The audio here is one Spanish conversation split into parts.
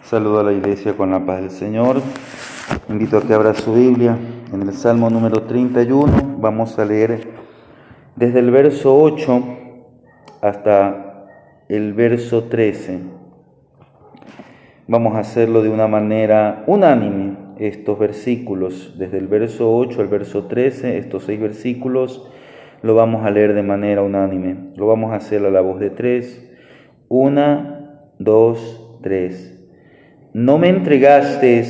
Saludo a la iglesia con la paz del Señor. Invito a que abra su Biblia en el Salmo número 31. Vamos a leer desde el verso 8 hasta el verso 13. Vamos a hacerlo de una manera unánime, estos versículos, desde el verso 8 al verso 13, estos 6 versículos, lo vamos a leer de manera unánime. Lo vamos a hacer a la voz de 3. 1, 2, 3. No me entregaste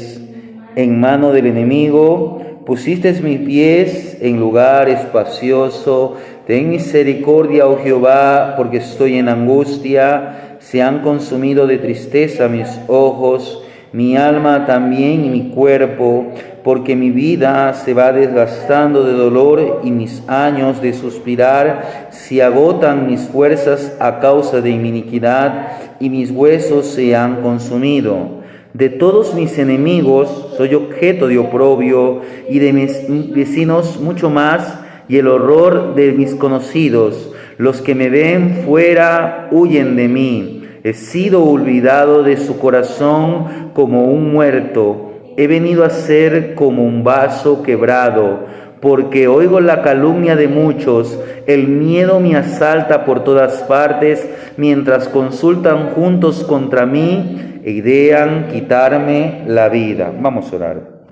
en mano del enemigo, pusiste mis pies en lugar espacioso. Ten misericordia, oh Jehová, porque estoy en angustia. Se han consumido de tristeza mis ojos, mi alma también y mi cuerpo, porque mi vida se va desgastando de dolor y mis años de suspirar se agotan mis fuerzas a causa de mi iniquidad y mis huesos se han consumido. De todos mis enemigos soy objeto de oprobio y de mis vecinos mucho más, y el horror de mis conocidos. Los que me ven fuera huyen de mí. He sido olvidado de su corazón como un muerto. He venido a ser como un vaso quebrado, porque oigo la calumnia de muchos. El miedo me asalta por todas partes, mientras consultan juntos contra mí e idean quitarme la vida. Vamos a orar.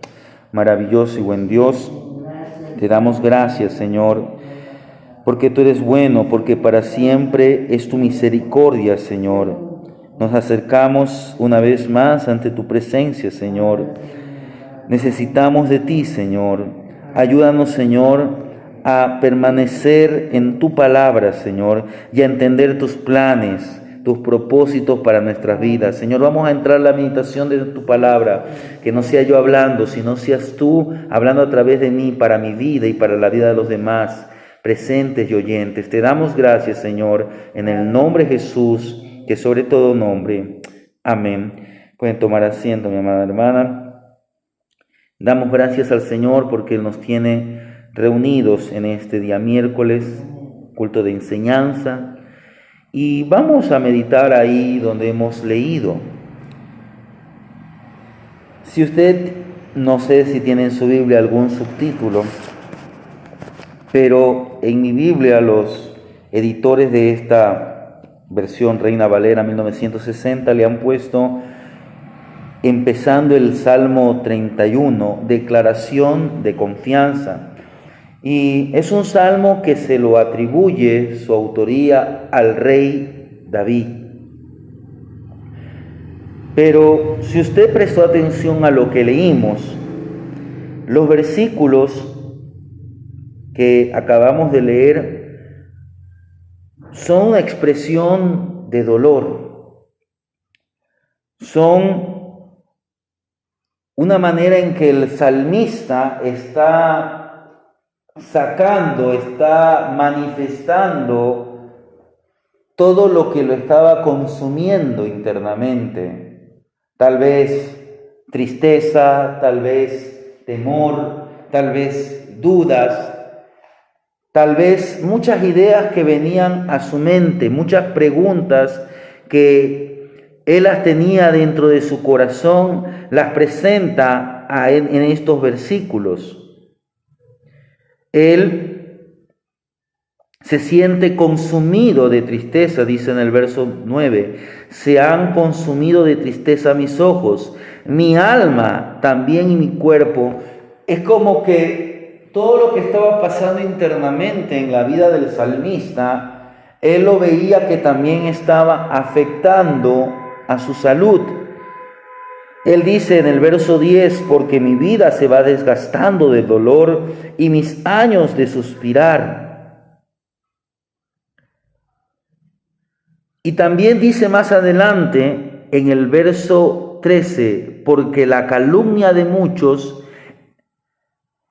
Maravilloso y buen Dios, te damos gracias, Señor, porque tú eres bueno, porque para siempre es tu misericordia, Señor. Nos acercamos una vez más ante tu presencia, Señor. Necesitamos de ti, Señor. Ayúdanos, Señor, a permanecer en tu palabra, Señor, y a entender tus planes, tus propósitos para nuestras vidas. Señor, vamos a entrar en la meditación de tu palabra, que no sea yo hablando, sino seas tú hablando a través de mí para mi vida y para la vida de los demás, presentes y oyentes. Te damos gracias, Señor, en el nombre de Jesús, que sobre todo nombre. Amén. Pueden tomar asiento, mi amada hermana. Damos gracias al Señor porque Él nos tiene reunidos en este día miércoles, culto de enseñanza. Y vamos a meditar ahí donde hemos leído. Si usted, no sé si tiene en su Biblia algún subtítulo, pero en mi Biblia los editores de esta versión Reina Valera 1960 le han puesto, empezando el Salmo 31, declaración de confianza. Y es un salmo que se lo atribuye su autoría al rey David. Pero si usted prestó atención a lo que leímos, los versículos que acabamos de leer son una expresión de dolor. Son una manera en que el salmista está está manifestando todo lo que lo estaba consumiendo internamente. Tal vez tristeza, tal vez temor, tal vez dudas, tal vez muchas ideas que venían a su mente, muchas preguntas que él las tenía dentro de su corazón, las presenta en estos versículos. Él se siente consumido de tristeza, dice en el verso 9. Se han consumido de tristeza mis ojos, mi alma también y mi cuerpo. Es como que todo lo que estaba pasando internamente en la vida del salmista, él lo veía que también estaba afectando a su salud. Él dice en el verso 10, porque mi vida se va desgastando de dolor y mis años de suspirar. Y también dice más adelante en el verso 13, porque la calumnia de muchos,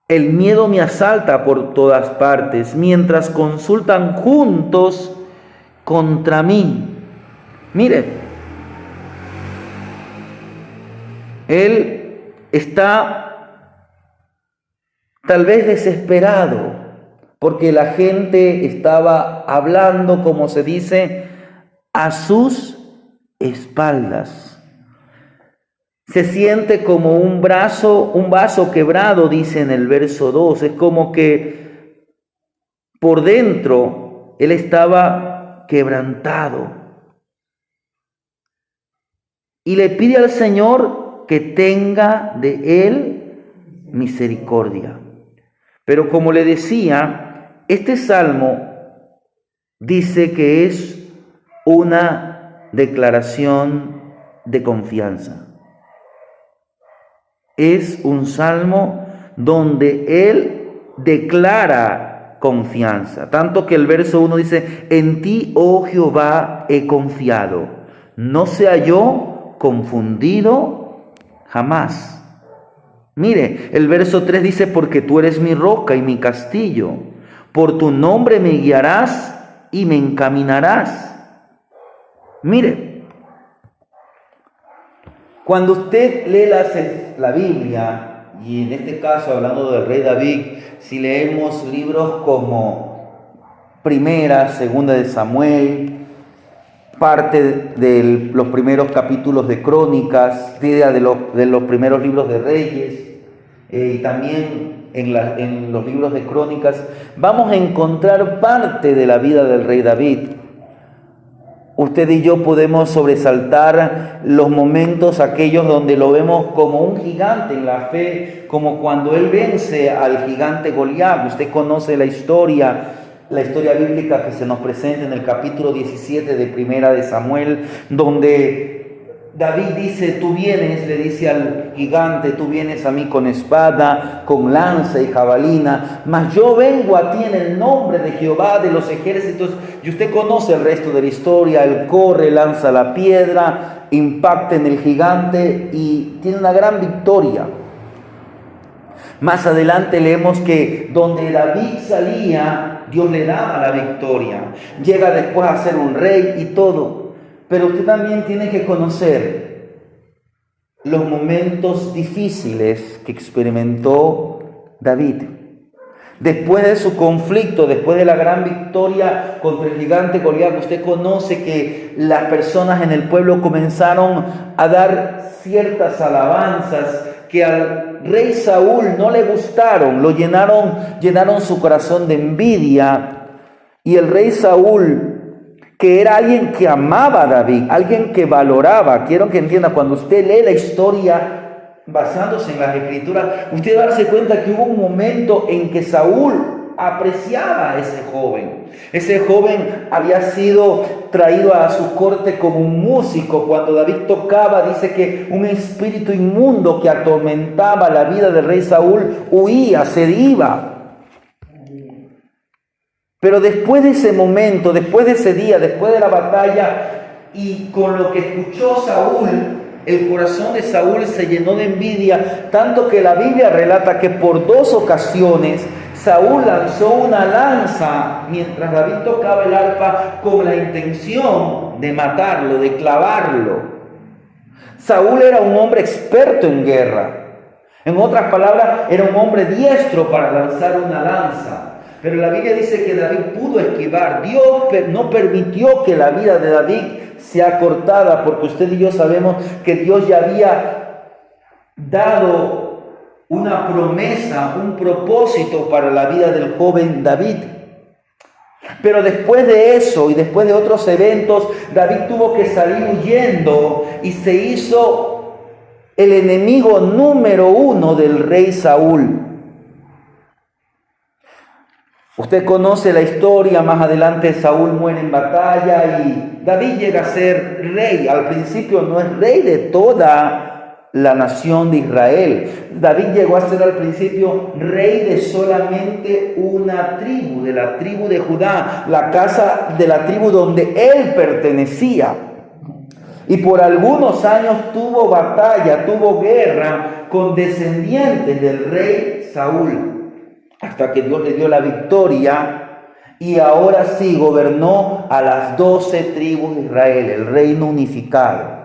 el miedo me asalta por todas partes, mientras consultan juntos contra mí. Mire, él está tal vez desesperado porque la gente estaba hablando, como se dice, a sus espaldas. Se siente como un vaso quebrado, dice en el verso 2. Es como que por dentro él estaba quebrantado. Y le pide al Señor que tenga de él misericordia. Pero como le decía, este salmo dice que es una declaración de confianza. Es un salmo donde él declara confianza. Tanto que el verso 1 dice, en ti, oh Jehová, he confiado. No sea yo confundido jamás. Mire, el verso 3 dice, porque tú eres mi roca y mi castillo. Por tu nombre me guiarás y me encaminarás. Mire, cuando usted lee la Biblia, y en este caso hablando del rey David, si leemos libros como Primera, Segunda de Samuel, parte de los primeros capítulos de Crónicas, de los primeros libros de Reyes, y también en los libros de Crónicas, vamos a encontrar parte de la vida del rey David. Usted y yo podemos sobresaltar los momentos aquellos donde lo vemos como un gigante en la fe, como cuando él vence al gigante Goliat. Usted conoce la historia bíblica que se nos presenta en el capítulo 17 de Primera de Samuel, donde David dice, tú vienes, le dice al gigante, tú vienes a mí con espada, con lanza y jabalina, mas yo vengo a ti en el nombre de Jehová de los ejércitos. Y usted conoce el resto de la historia. Él corre, lanza la piedra, impacta en el gigante y tiene una gran victoria. Más adelante leemos que donde David salía, Dios le daba la victoria. Llega después a ser un rey y todo. Pero usted también tiene que conocer los momentos difíciles que experimentó David. Después de su conflicto, después de la gran victoria contra el gigante Goliat, usted conoce que las personas en el pueblo comenzaron a dar ciertas alabanzas que al rey Saúl no le gustaron, llenaron su corazón de envidia. Y el rey Saúl, que era alguien que amaba a David, alguien que valoraba, quiero que entienda, cuando usted lee la historia basándose en las escrituras, usted va a darse cuenta que hubo un momento en que Saúl apreciaba a ese joven. Ese joven había sido traído a su corte como un músico. Cuando David tocaba, dice que un espíritu inmundo que atormentaba la vida del rey Saúl huía, se iba. Pero después de ese momento, después de ese día, después de la batalla, y con lo que escuchó Saúl, el corazón de Saúl se llenó de envidia, tanto que la Biblia relata que por 2 ocasiones Saúl lanzó una lanza mientras David tocaba el arpa con la intención de matarlo, de clavarlo. Saúl era un hombre experto en guerra. En otras palabras, era un hombre diestro para lanzar una lanza. Pero la Biblia dice que David pudo esquivar. Dios no permitió que la vida de David sea cortada, porque usted y yo sabemos que Dios ya había dado una promesa, un propósito para la vida del joven David. Pero después de eso y después de otros eventos, David tuvo que salir huyendo y se hizo el enemigo número 1 del rey Saúl. Usted conoce la historia, más adelante Saúl muere en batalla y David llega a ser rey. Al principio no es rey de toda la nación de Israel. David llegó a ser al principio rey de solamente una tribu, de la tribu de Judá, la casa de la tribu donde él pertenecía. Y por algunos años tuvo batalla, tuvo guerra con descendientes del rey Saúl, hasta que Dios le dio la victoria y ahora sí gobernó a las 12 tribus de Israel, el reino unificado.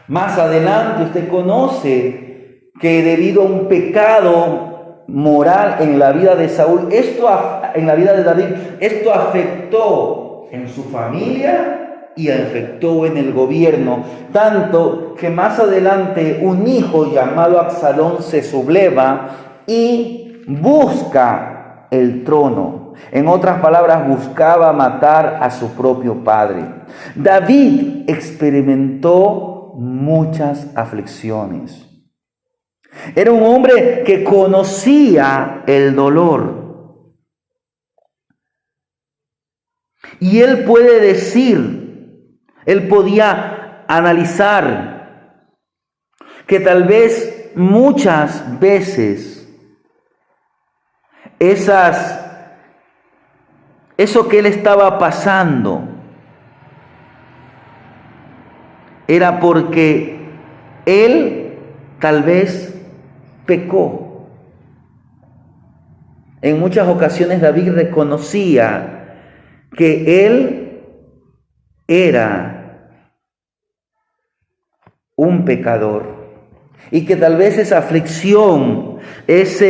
Más adelante usted conoce que debido a un pecado moral en la vida de Saúl, en la vida de David, esto afectó en su familia y afectó en el gobierno, tanto que más adelante un hijo llamado Absalón se subleva y busca el trono. En otras palabras, buscaba matar a su propio padre. David experimentó muchas aflicciones. Era un hombre que conocía el dolor. Y él puede decir, él podía analizar que tal vez muchas veces eso que él estaba pasando era porque él tal vez pecó. En muchas ocasiones David reconocía que él era un pecador y que tal vez esa aflicción, esa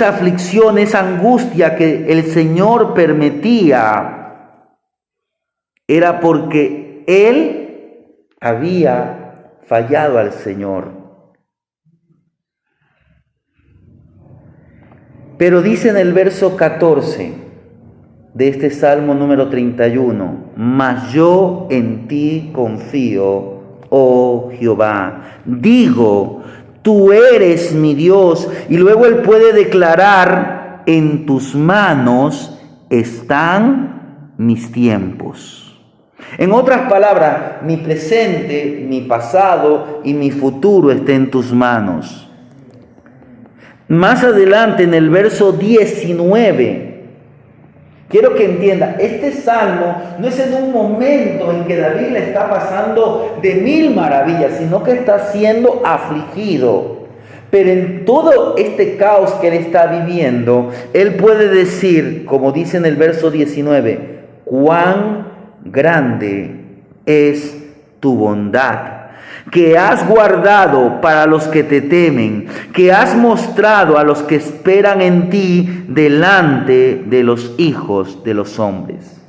aflicción, esa angustia que el Señor permitía, era porque él había fallado al Señor. Pero dice en el verso 14 de este Salmo número 31, mas yo en ti confío, oh Jehová. Digo, tú eres mi Dios. Y luego él puede declarar, en tus manos están mis tiempos. En otras palabras, mi presente, mi pasado y mi futuro está en tus manos. Más adelante, en el verso 19, quiero que entienda, este salmo no es en un momento en que David le está pasando de mil maravillas, sino que está siendo afligido. Pero en todo este caos que él está viviendo, él puede decir, como dice en el verso 19, cuán grande es tu bondad, que has guardado para los que te temen, que has mostrado a los que esperan en ti delante de los hijos de los hombres.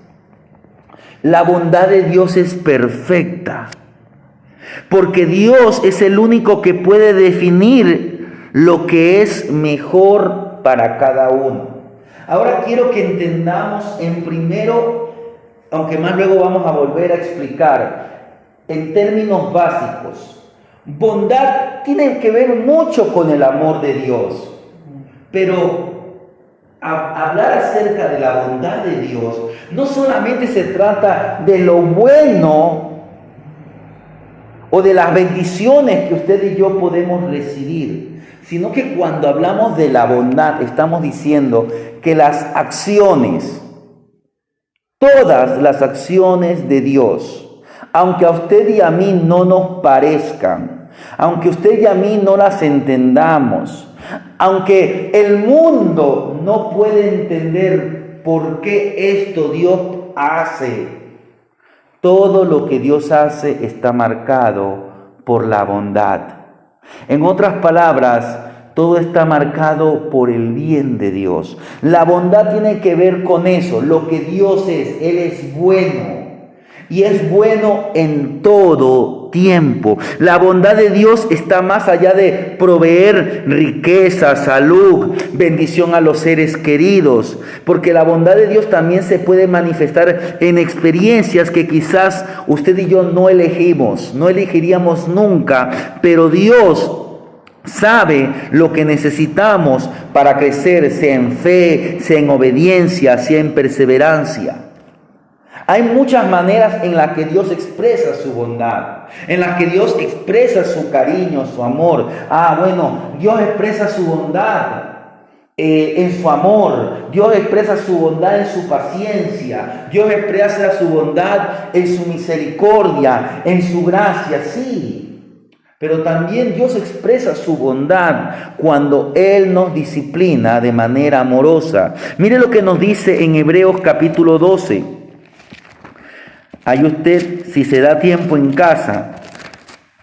La bondad de Dios es perfecta, porque Dios es el único que puede definir lo que es mejor para cada uno. Ahora quiero que entendamos en primero, aunque más luego vamos a volver a explicar, en términos básicos. Bondad tiene que ver mucho con el amor de Dios, pero hablar acerca de la bondad de Dios no solamente se trata de lo bueno o de las bendiciones que usted y yo podemos recibir, sino que cuando hablamos de la bondad estamos diciendo que las acciones, todas las acciones de Dios, aunque a usted y a mí no nos parezcan, aunque usted y a mí no las entendamos, aunque el mundo no puede entender por qué esto Dios hace, todo lo que Dios hace está marcado por la bondad. En otras palabras, todo está marcado por el bien de Dios. La bondad tiene que ver con eso, lo que Dios es. Él es bueno. Y es bueno en todo tiempo. La bondad de Dios está más allá de proveer riqueza, salud, bendición a los seres queridos. Porque la bondad de Dios también se puede manifestar en experiencias que quizás usted y yo no elegimos, no elegiríamos nunca. Pero Dios sabe lo que necesitamos para crecer, sea en fe, sea en obediencia, sea en perseverancia. Hay muchas maneras en las que Dios expresa su bondad, en las que Dios expresa su cariño, su amor. Dios expresa su bondad en su amor, Dios expresa su bondad en su paciencia, Dios expresa su bondad en su misericordia, en su gracia, sí. Pero también Dios expresa su bondad cuando Él nos disciplina de manera amorosa. Mire lo que nos dice en Hebreos capítulo 12. Ahí usted, si se da tiempo en casa,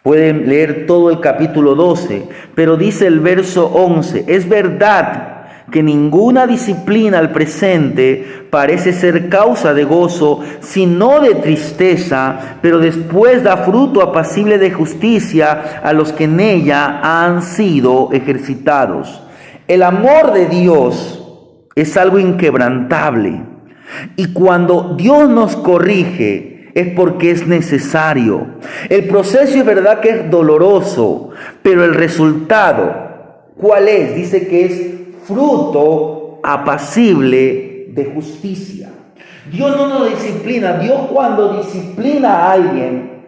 pueden leer todo el capítulo 12, pero dice el verso 11, es verdad que ninguna disciplina al presente parece ser causa de gozo, sino de tristeza, pero después da fruto apacible de justicia a los que en ella han sido ejercitados. El amor de Dios es algo inquebrantable, y cuando Dios nos corrige es porque es necesario. El proceso es verdad que es doloroso, pero el resultado, ¿cuál es? Dice que es fruto apacible de justicia. Dios no nos disciplina. Dios, cuando disciplina a alguien,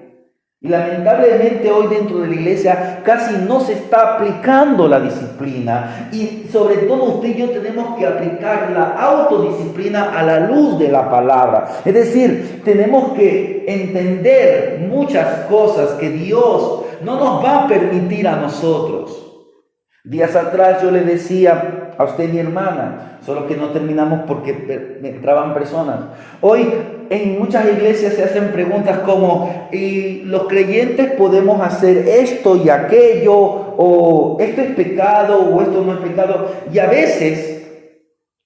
y lamentablemente hoy dentro de la iglesia casi no se está aplicando la disciplina, y sobre todo usted y yo tenemos que aplicar la autodisciplina a la luz de la palabra. Es decir, tenemos que entender muchas cosas que Dios no nos va a permitir a nosotros. Días atrás yo le decía a usted, mi hermana, solo que no terminamos porque me entraban personas. Hoy en muchas iglesias se hacen preguntas como: ¿y los creyentes podemos hacer esto y aquello? ¿O esto es pecado o esto no es pecado? Y a veces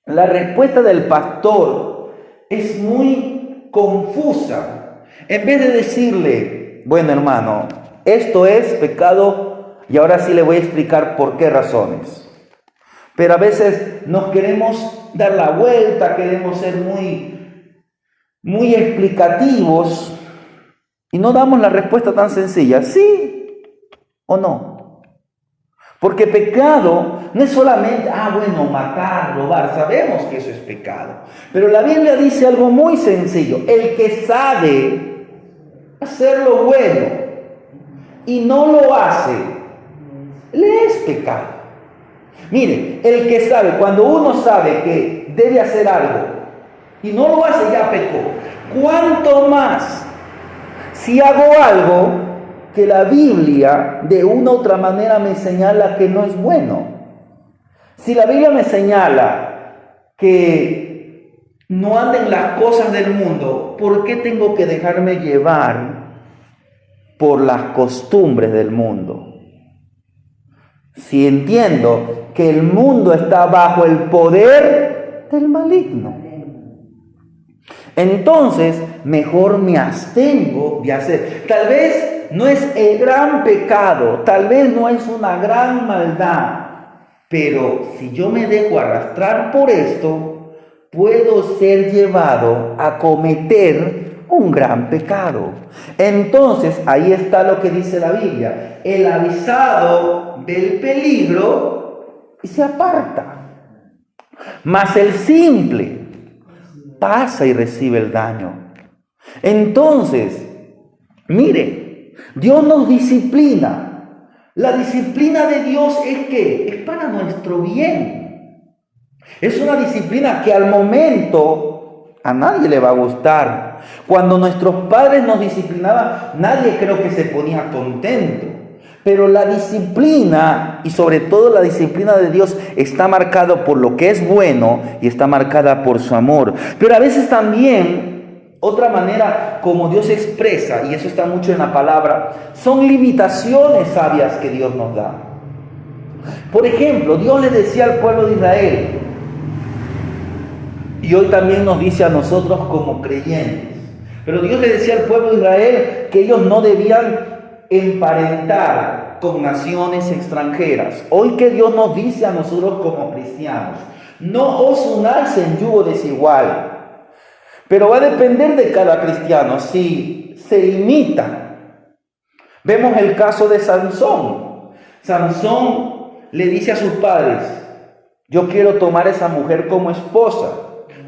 la respuesta del pastor es muy confusa. En vez de decirle: bueno, hermano, esto es pecado, y ahora sí le voy a explicar por qué razones. Pero a veces nos queremos dar la vuelta, queremos ser muy explicativos y no damos la respuesta tan sencilla: sí o no. Porque pecado no es solamente, matar, robar. Sabemos que eso es pecado. Pero la Biblia dice algo muy sencillo: el que sabe hacer lo bueno y no lo hace, le es pecado. Mire, el que sabe, cuando uno sabe que debe hacer algo y no lo hace, ya pecó. ¿Cuánto más si hago algo que la Biblia de una u otra manera me señala que no es bueno? Si la Biblia me señala que no anden las cosas del mundo, ¿por qué tengo que dejarme llevar por las costumbres del mundo? Si entiendo que el mundo está bajo el poder del maligno, entonces mejor me abstengo de hacer. Tal vez no es el gran pecado, tal vez no es una gran maldad, pero si yo me dejo arrastrar por esto, puedo ser llevado a cometer un gran pecado. Entonces ahí está lo que dice la Biblia: el avisado del peligro y se aparta, mas el simple pasa y recibe el daño. Entonces, mire, Dios nos disciplina. La disciplina de Dios es que es para nuestro bien. Es una disciplina que al momento a nadie le va a gustar. Cuando nuestros padres nos disciplinaban, nadie creo que se ponía contento. Pero la disciplina, y sobre todo la disciplina de Dios, está marcada por lo que es bueno y está marcada por su amor. Pero a veces también, otra manera como Dios se expresa, y eso está mucho en la palabra, son limitaciones sabias que Dios nos da. Por ejemplo, Dios le decía al pueblo de Israel, y hoy también nos dice a nosotros como creyentes, pero Dios le decía al pueblo de Israel que ellos no debían emparentar con naciones extranjeras. Hoy que Dios nos dice a nosotros como cristianos: no os unáis en yugo desigual. Pero va a depender de cada cristiano si se imita. Vemos el caso de Sansón. Sansón le dice a sus padres: yo quiero tomar a esa mujer como esposa,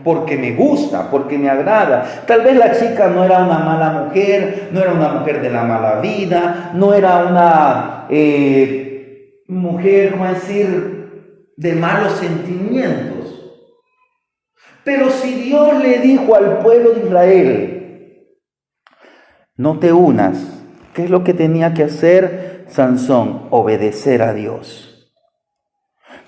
porque me gusta, porque me agrada. Tal vez la chica no era una mala mujer, no era una mujer de la mala vida, no era una mujer, ¿cómo decir?, de malos sentimientos. Pero si Dios le dijo al pueblo de Israel: no te unas, ¿qué es lo que tenía que hacer Sansón? Obedecer a Dios.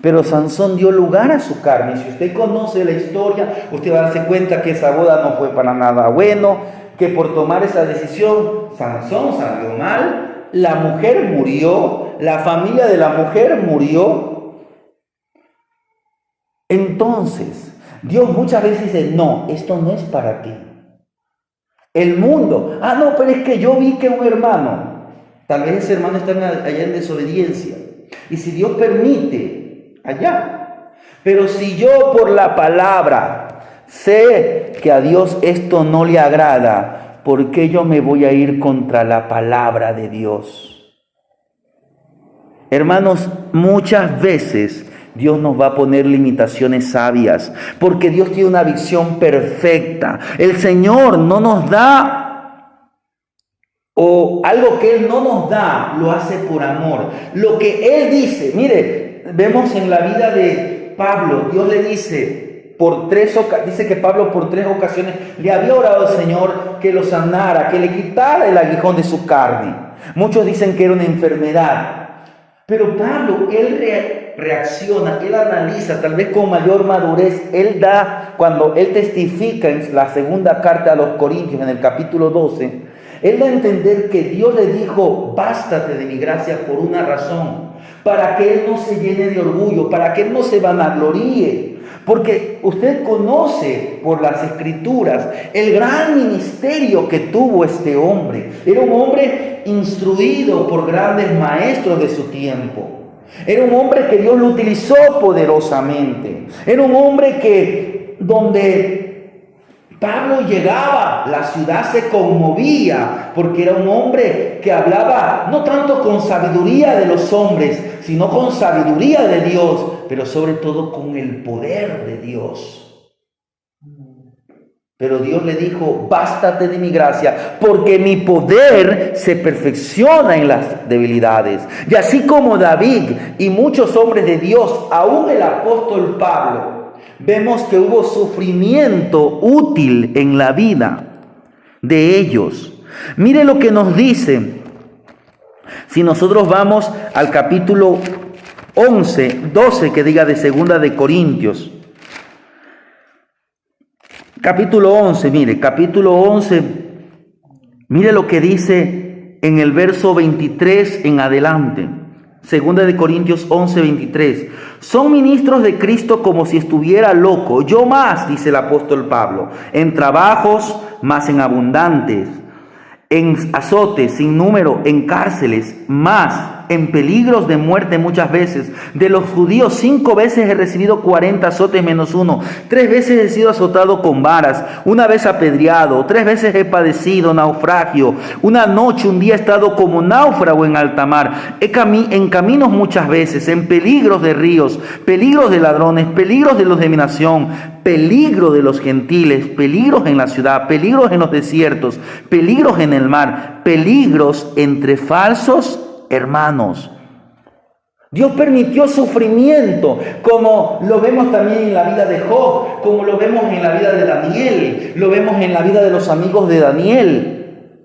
Pero Sansón dio lugar a su carne. Si usted conoce la historia, usted va a darse cuenta que esa boda no fue para nada bueno, que por tomar esa decisión Sansón salió mal, la mujer murió, la familia de la mujer murió. Entonces, Dios muchas veces dice, no, esto no es para ti. El mundo, no, pero es que yo vi que un hermano, tal vez ese hermano está allá en desobediencia. Y si Dios permite, allá. Pero si yo por la palabra sé que a Dios esto no le agrada, ¿por qué yo me voy a ir contra la palabra de Dios? Hermanos, muchas veces Dios nos va a poner limitaciones sabias, porque Dios tiene una visión perfecta. El Señor no nos da, o algo que Él no nos da, lo hace por amor. Lo que Él dice, mire, vemos en la vida de Pablo, Dios le dice, dice que Pablo por 3 ocasiones le había orado al Señor que lo sanara, que le quitara el aguijón de su carne. Muchos dicen que era una enfermedad. Pero Pablo, él reacciona, él analiza, tal vez con mayor madurez. Él da, cuando él testifica en la segunda carta a los Corintios, en el capítulo 12, él da a entender que Dios le dijo, bástate de mi gracia por una razón, para que él no se llene de orgullo, para que él no se vanagloríe. Porque usted conoce por las Escrituras el gran ministerio que tuvo este hombre. Era un hombre instruido por grandes maestros de su tiempo. Era un hombre que Dios lo utilizó poderosamente. Era un hombre que donde Pablo llegaba, la ciudad se conmovía, porque era un hombre que hablaba no tanto con sabiduría de los hombres, sino con sabiduría de Dios, pero sobre todo con el poder de Dios. Pero Dios le dijo, bástate de mi gracia, porque mi poder se perfecciona en las debilidades. Y así como David y muchos hombres de Dios, aún el apóstol Pablo, vemos que hubo sufrimiento útil en la vida de ellos. Mire lo que nos dice. Si nosotros vamos al capítulo 12 que diga de Segunda de Corintios. Capítulo 11, mire lo que dice en el verso 23 en adelante. Segunda de Corintios 11, 23. Son ministros de Cristo como si estuviera loco. Yo más, dice el apóstol Pablo, en trabajos más en abundantes, en azotes sin número, en cárceles, más en peligros de muerte muchas veces. De los judíos 5 veces he recibido 40 azotes menos 1. 3 veces he sido azotado con varas, 1 vez apedreado, 3 veces he padecido naufragio. Una noche, un día he estado como náufrago en alta mar. En caminos muchas veces, en peligros de ríos, peligros de ladrones, peligros de los de mi nación, peligro de los gentiles, peligros en la ciudad, peligros en los desiertos, peligros en el mar, peligros entre falsos hermanos. Dios permitió sufrimiento, como lo vemos también en la vida de Job, como lo vemos en la vida de Daniel, lo vemos en la vida de los amigos de Daniel,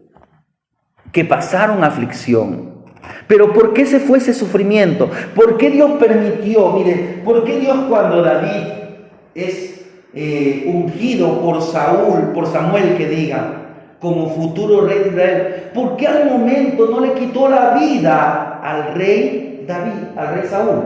que pasaron aflicción. Pero ¿por qué se fue ese sufrimiento? ¿Por qué Dios permitió? Mire, ¿por qué Dios cuando David es ungido por Samuel que diga, como futuro rey de Israel, ¿por qué al momento no le quitó la vida al rey David, al rey Saúl?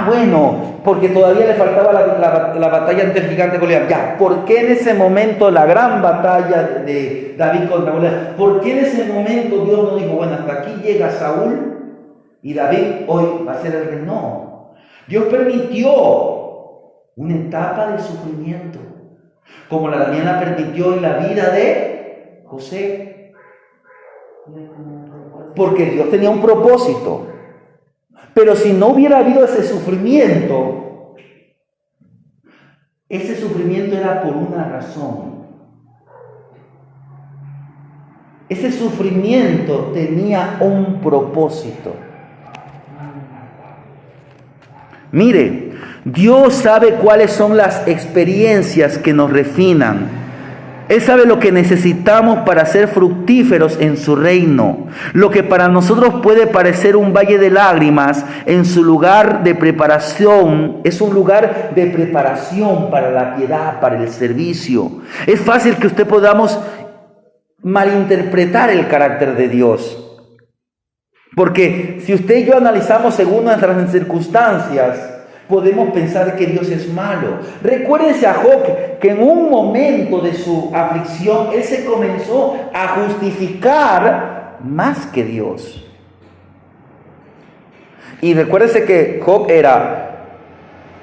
Bueno, porque todavía le faltaba la batalla ante el gigante Goliat. Ya, ¿por qué en ese momento la gran batalla de David contra Goliat? ¿Por qué en ese momento Dios no dijo, bueno, hasta aquí llega Saúl y David hoy va a ser el rey? No, Dios permitió una etapa de sufrimiento, como la Daniela permitió en la vida de José, porque Dios tenía un propósito. Pero si no hubiera habido ese sufrimiento era por una razón. Ese sufrimiento tenía un propósito. Mire, Dios sabe cuáles son las experiencias que nos refinan. Él sabe lo que necesitamos para ser fructíferos en su reino. Lo que para nosotros puede parecer un valle de lágrimas, en su lugar de preparación, es un lugar de preparación para la piedad, para el servicio. Es fácil que usted podamos malinterpretar el carácter de Dios. Porque si usted y yo analizamos según nuestras circunstancias, podemos pensar que Dios es malo. Recuérdense a Job que en un momento de su aflicción, él se comenzó a justificar más que Dios. Y recuérdese que Job era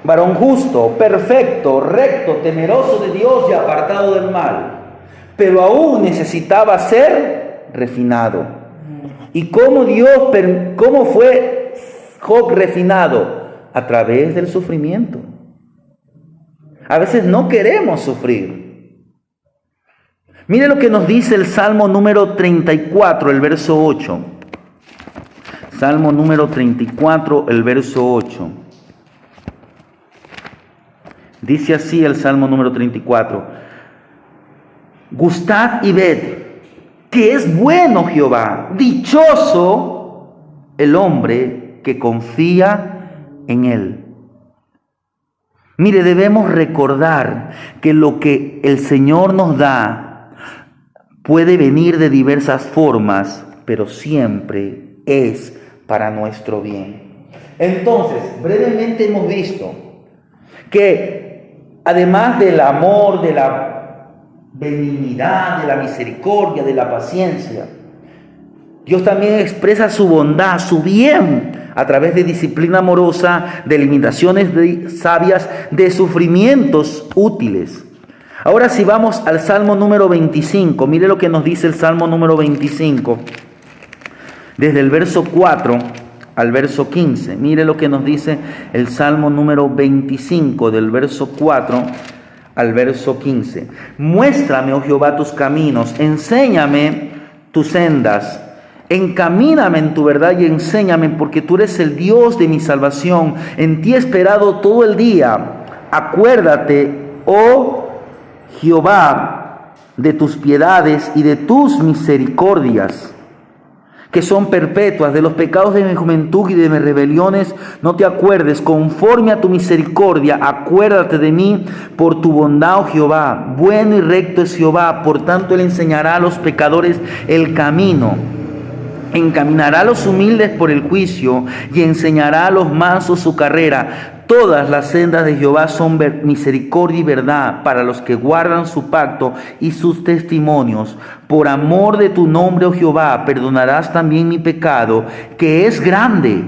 varón justo, perfecto, recto, temeroso de Dios y apartado del mal. Pero aún necesitaba ser refinado. ¿Y cómo fue Job refinado? A través del sufrimiento. A veces no queremos sufrir. Mire lo que nos dice el Salmo número 34, el verso 8. Salmo número 34, el verso 8. Dice así el Salmo número 34. Gustad y ved que es bueno Jehová, dichoso el hombre que confía en Él. Mire, debemos recordar que lo que el Señor nos da puede venir de diversas formas, pero siempre es para nuestro bien. Entonces, brevemente hemos visto que además del amor, de la benignidad, de la misericordia, de la paciencia, Dios también expresa su bondad, su bien, a través de disciplina amorosa, de limitaciones sabias, de sufrimientos útiles. Ahora si vamos al Salmo número 25, mire lo que nos dice el Salmo número 25, desde el verso 4 al verso 15. Mire lo que nos dice el Salmo número 25, del verso 4 al verso 15. Muéstrame, oh Jehová, tus caminos, enséñame tus sendas. Encamíname en tu verdad y enséñame, porque tú eres el Dios de mi salvación. En ti he esperado todo el día. Acuérdate, oh Jehová, de tus piedades y de tus misericordias, que son perpetuas. De los pecados de mi juventud y de mis rebeliones no te acuerdes. Conforme a tu misericordia, acuérdate de mí por tu bondad, oh Jehová. Bueno y recto es Jehová, por tanto Él enseñará a los pecadores el camino. Encaminará a los humildes por el juicio y enseñará a los mansos su carrera. Todas las sendas de Jehová son misericordia y verdad para los que guardan su pacto y sus testimonios. Por amor de tu nombre, oh Jehová, perdonarás también mi pecado, que es grande.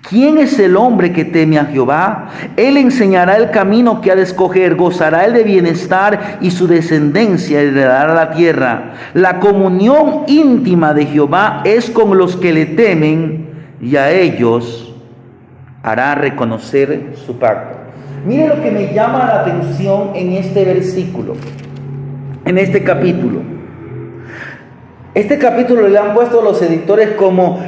¿Quién es el hombre que teme a Jehová? Él enseñará el camino que ha de escoger, gozará él de bienestar y su descendencia heredará la tierra. La comunión íntima de Jehová es con los que le temen y a ellos hará reconocer su pacto. Mire lo que me llama la atención en este versículo, en este capítulo. Este capítulo le han puesto los editores como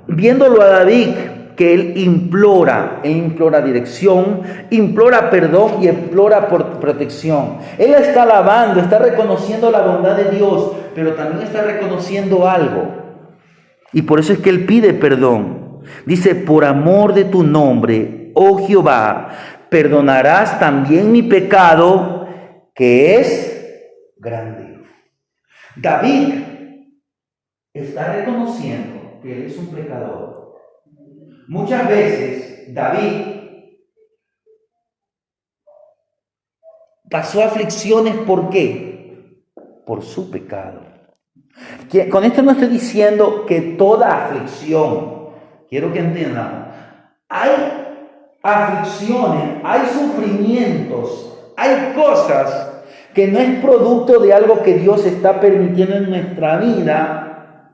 viéndolo a David, que él implora dirección, implora perdón y implora por protección. Él está alabando, está reconociendo la bondad de Dios, pero también está reconociendo algo. Y por eso es que él pide perdón. Dice, por amor de tu nombre, oh Jehová, perdonarás también mi pecado, que es grande. David está reconociendo que él es un pecador. Muchas veces David pasó aflicciones, ¿por qué? Por su pecado. Con esto no estoy diciendo que toda aflicción, quiero que entiendan, hay aflicciones, hay sufrimientos, hay cosas que no es producto de algo que Dios está permitiendo en nuestra vida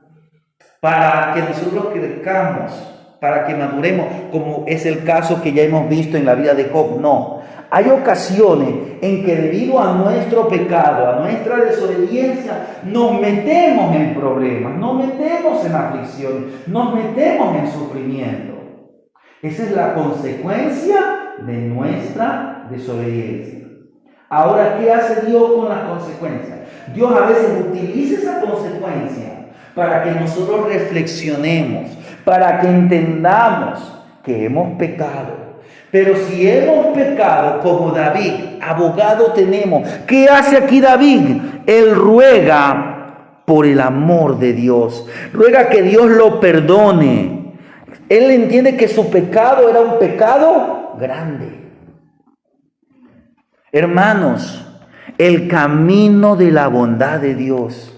para que nosotros crezcamos, para que maduremos, como es el caso que ya hemos visto en la vida de Job. No, hay ocasiones en que debido a nuestro pecado, a nuestra desobediencia, nos metemos en problemas, nos metemos en aflicciones, nos metemos en sufrimiento. Esa es la consecuencia de nuestra desobediencia. Ahora, ¿qué hace Dios con las consecuencias? Dios a veces utiliza esa consecuencia para que nosotros reflexionemos, para que entendamos que hemos pecado. Pero si hemos pecado como David, abogado tenemos. ¿Qué hace aquí David? Él ruega por el amor de Dios. Ruega que Dios lo perdone. Él entiende que su pecado era un pecado grande. Hermanos, el camino de la bondad de Dios.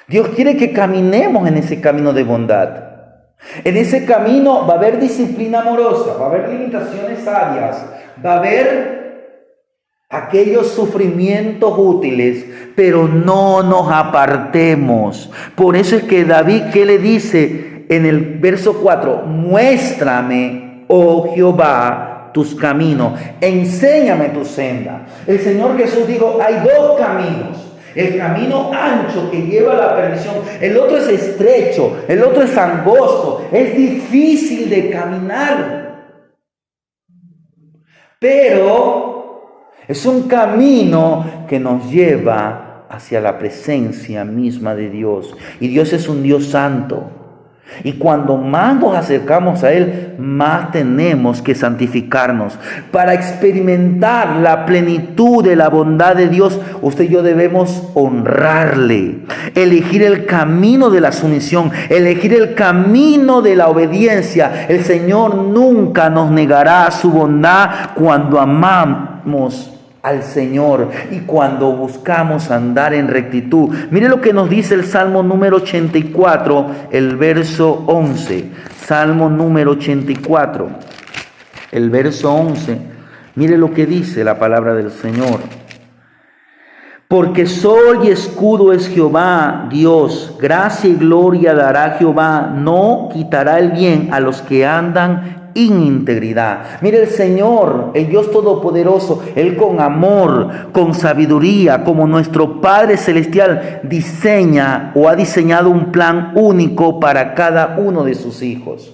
Dios quiere que caminemos en ese camino de bondad. En ese camino va a haber disciplina amorosa, va a haber limitaciones sabias, va a haber aquellos sufrimientos útiles, pero no nos apartemos. Por eso es que David, ¿qué le dice en el verso 4? Muéstrame, oh Jehová, tus caminos, enséñame tu senda. El Señor Jesús dijo, hay dos caminos. El camino ancho que lleva a la perdición, el otro es estrecho, el otro es angosto, es difícil de caminar. Pero es un camino que nos lleva hacia la presencia misma de Dios. Y Dios es un Dios santo. Y cuando más nos acercamos a Él, más tenemos que santificarnos. Para experimentar la plenitud de la bondad de Dios, usted y yo debemos honrarle, elegir el camino de la sumisión, elegir el camino de la obediencia. El Señor nunca nos negará su bondad cuando amamos al Señor y cuando buscamos andar en rectitud. Mire lo que nos dice el Salmo número 84, el verso 11. Salmo número 84, el verso 11. Mire lo que dice la palabra del Señor. Porque sol y escudo es Jehová Dios, gracia y gloria dará Jehová, no quitará el bien a los que andan en integridad. Mire, el Señor, el Dios Todopoderoso, Él con amor, con sabiduría, como nuestro Padre Celestial, diseña o ha diseñado un plan único para cada uno de sus hijos.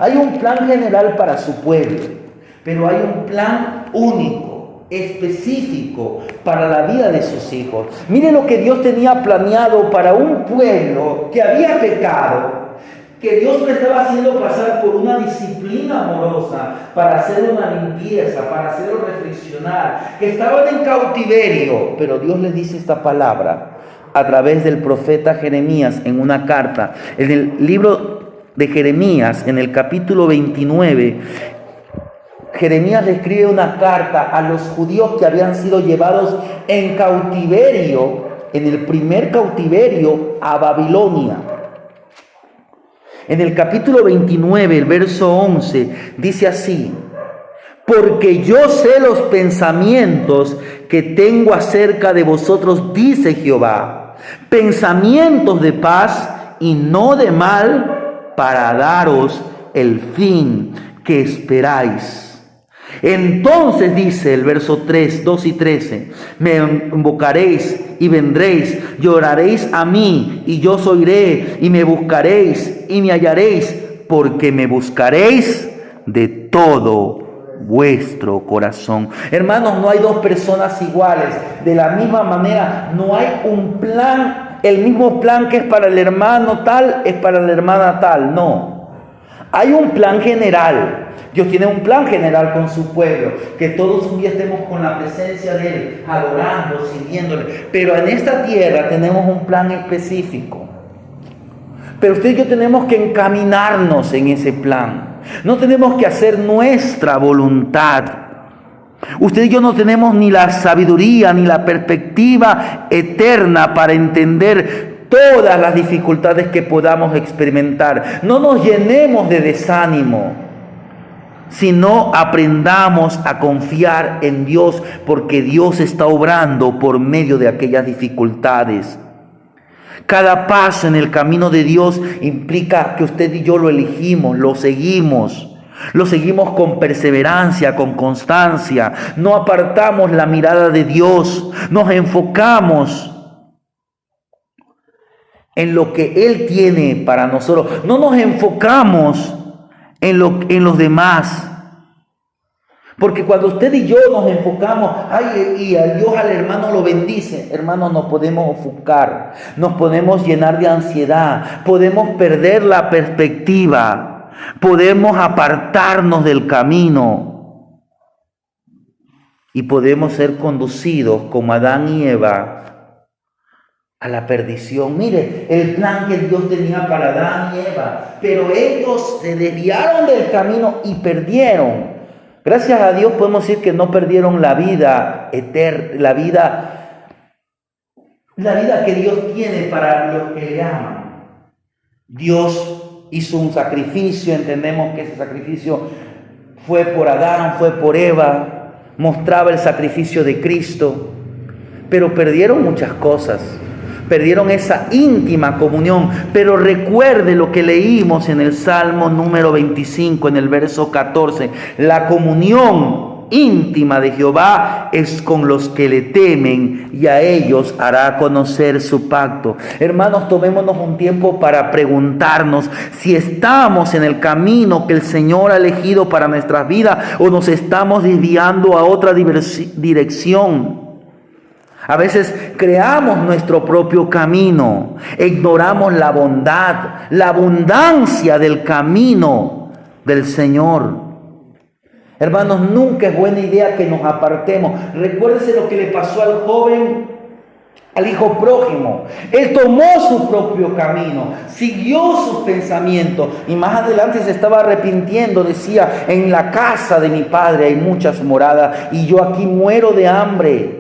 Hay un plan general para su pueblo, pero hay un plan único, específico para la vida de sus hijos. Mire lo que Dios tenía planeado para un pueblo que había pecado, que Dios le estaba haciendo pasar por una disciplina amorosa para hacer una limpieza, para hacerlo reflexionar, que estaban en cautiverio. Pero Dios les dice esta palabra a través del profeta Jeremías en una carta. En el libro de Jeremías, en el capítulo 29, Jeremías le escribe una carta a los judíos que habían sido llevados en cautiverio, en el primer cautiverio a Babilonia. En el capítulo 29, el verso 11, dice así: porque yo sé los pensamientos que tengo acerca de vosotros, dice Jehová, pensamientos de paz y no de mal, para daros el fin que esperáis. Entonces dice el verso 3, 2 y 13, me invocaréis y vendréis, lloraréis a mí y yo os oiré, y me buscaréis y me hallaréis, porque me buscaréis de todo vuestro corazón. Hermanos, no hay dos personas iguales. De la misma manera, no hay un plan, el mismo plan que es para el hermano tal, es para la hermana tal. No. Hay un plan general. Dios tiene un plan general con su pueblo, que todos un día estemos con la presencia de Él, adorando, sirviéndole. Pero en esta tierra tenemos un plan específico. Pero usted y yo tenemos que encaminarnos en ese plan. No tenemos que hacer nuestra voluntad. Usted y yo no tenemos ni la sabiduría ni la perspectiva eterna para entender todas las dificultades que podamos experimentar. No nos llenemos de desánimo, sino aprendamos a confiar en Dios, porque Dios está obrando por medio de aquellas dificultades. Cada paso en el camino de Dios implica que usted y yo lo elegimos, lo seguimos con perseverancia, con constancia. No apartamos la mirada de Dios, nos enfocamos en lo que Él tiene para nosotros. No nos enfocamos en los demás. Porque cuando usted y yo nos enfocamos, y a Dios, al hermano lo bendice, hermanos, nos podemos ofuscar, nos podemos llenar de ansiedad, podemos perder la perspectiva, podemos apartarnos del camino y podemos ser conducidos como Adán y Eva a la perdición. Mire, el plan que Dios tenía para Adán y Eva, pero ellos se desviaron del camino y perdieron. Gracias a Dios podemos decir que no perdieron la vida eterna, la vida que Dios tiene para los que le aman. Dios hizo un sacrificio, entendemos que ese sacrificio fue por Adán, fue por Eva, mostraba el sacrificio de Cristo, pero perdieron muchas cosas. Perdieron esa íntima comunión. Pero recuerde lo que leímos en el Salmo número 25, en el verso 14. La comunión íntima de Jehová es con los que le temen, y a ellos hará conocer su pacto. Hermanos, tomémonos un tiempo para preguntarnos si estamos en el camino que el Señor ha elegido para nuestras vidas o nos estamos desviando a otra dirección. A veces creamos nuestro propio camino, ignoramos la bondad, la abundancia del camino del Señor. Hermanos, nunca es buena idea que nos apartemos. Recuérdese lo que le pasó al joven, al hijo prójimo. Él tomó su propio camino, siguió sus pensamientos y más adelante se estaba arrepintiendo. Decía: en la casa de mi padre hay muchas moradas y yo aquí muero de hambre.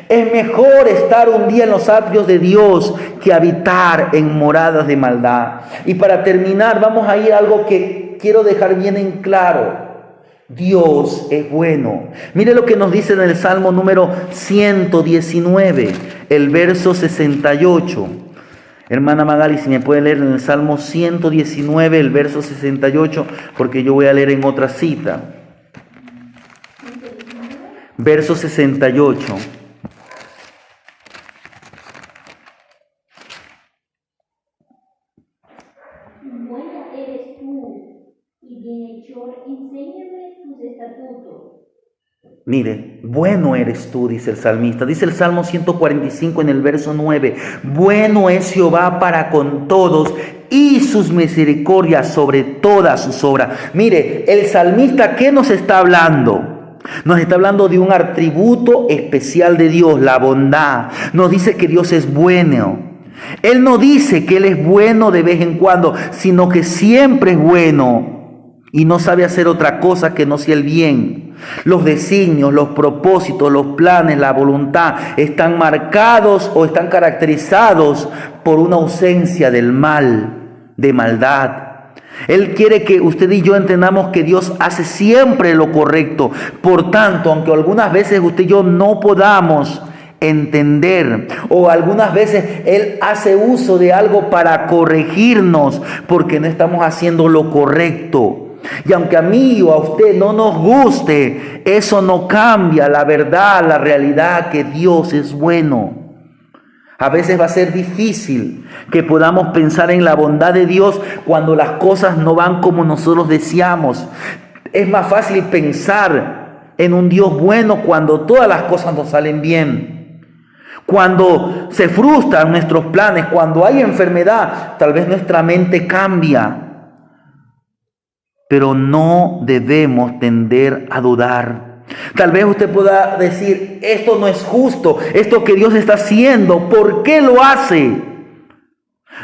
Es mejor estar un día en los atrios de Dios que habitar en moradas de maldad. Y para terminar, vamos a ir a algo que quiero dejar bien en claro. Dios es bueno. Mire lo que nos dice en el Salmo número 119, el verso 68. Hermana Magali, si me puede leer en el Salmo 119, el verso 68, porque yo voy a leer en otra cita. Verso 68. Mire, bueno eres tú, dice el salmista. Dice el Salmo 145 en el verso 9. Bueno es Jehová para con todos y sus misericordias sobre todas sus obras. Mire, el salmista, ¿qué nos está hablando? Nos está hablando de un atributo especial de Dios, la bondad. Nos dice que Dios es bueno. Él no dice que Él es bueno de vez en cuando, sino que siempre es bueno y no sabe hacer otra cosa que no sea el bien. Los designios, los propósitos, los planes, la voluntad están marcados o están caracterizados por una ausencia del mal, de maldad. Él quiere que usted y yo entendamos que Dios hace siempre lo correcto. Por tanto, aunque algunas veces usted y yo no podamos entender, o algunas veces Él hace uso de algo para corregirnos porque no estamos haciendo lo correcto. Y aunque a mí o a usted no nos guste, eso no cambia la verdad, la realidad que Dios es bueno. A veces va a ser difícil que podamos pensar en la bondad de Dios cuando las cosas no van como nosotros deseamos. Es más fácil pensar en un Dios bueno cuando todas las cosas nos salen bien. Cuando se frustran nuestros planes, cuando hay enfermedad, tal vez nuestra mente cambia. Pero no debemos tender a dudar. Tal vez usted pueda decir: esto no es justo, esto que Dios está haciendo, ¿por qué lo hace?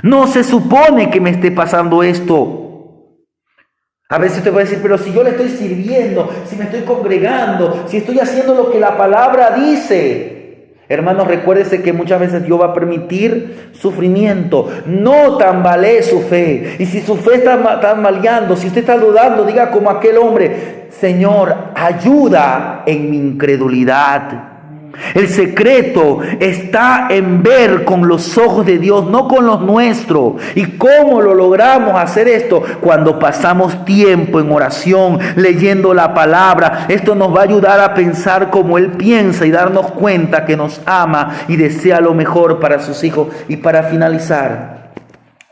No se supone que me esté pasando esto. A veces usted puede decir: pero si yo le estoy sirviendo, si me estoy congregando, si estoy haciendo lo que la palabra dice. Hermanos, recuérdese que muchas veces Dios va a permitir sufrimiento. No tambalee su fe. Y si su fe está tambaleando, si usted está dudando, diga como aquel hombre: Señor, ayuda en mi incredulidad. El secreto está en ver con los ojos de Dios, no con los nuestros. ¿Y cómo lo logramos hacer esto? Cuando pasamos tiempo en oración, leyendo la palabra. Esto nos va a ayudar a pensar como Él piensa y darnos cuenta que nos ama y desea lo mejor para sus hijos. Y para finalizar,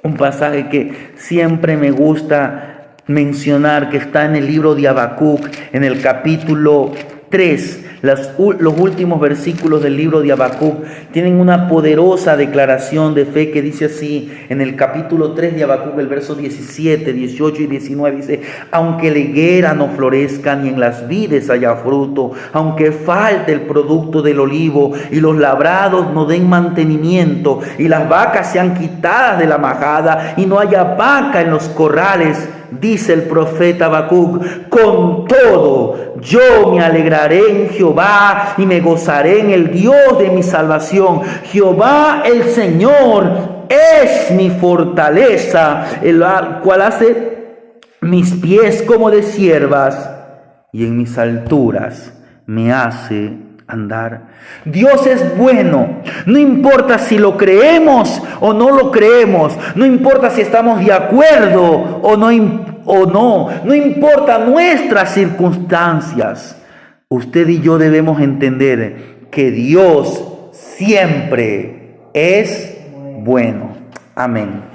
un pasaje que siempre me gusta mencionar, que está en el libro de Habacuc, en el capítulo 3. Los últimos versículos del libro de Habacuc tienen una poderosa declaración de fe que dice así, en el capítulo 3 de Habacuc, el verso 17, 18 y 19, dice: aunque la higuera no florezca ni en las vides haya fruto, aunque falte el producto del olivo y los labrados no den mantenimiento y las vacas sean quitadas de la majada y no haya vaca en los corrales, dice el profeta Habacuc, con todo yo me alegraré en Jehová y me gozaré en el Dios de mi salvación. Jehová el Señor es mi fortaleza, el cual hace mis pies como de ciervas y en mis alturas me hace andar. Dios es bueno, no importa si lo creemos o no lo creemos, no importa si estamos de acuerdo o no importa nuestras circunstancias. Usted y yo debemos entender que Dios siempre es bueno. Amén.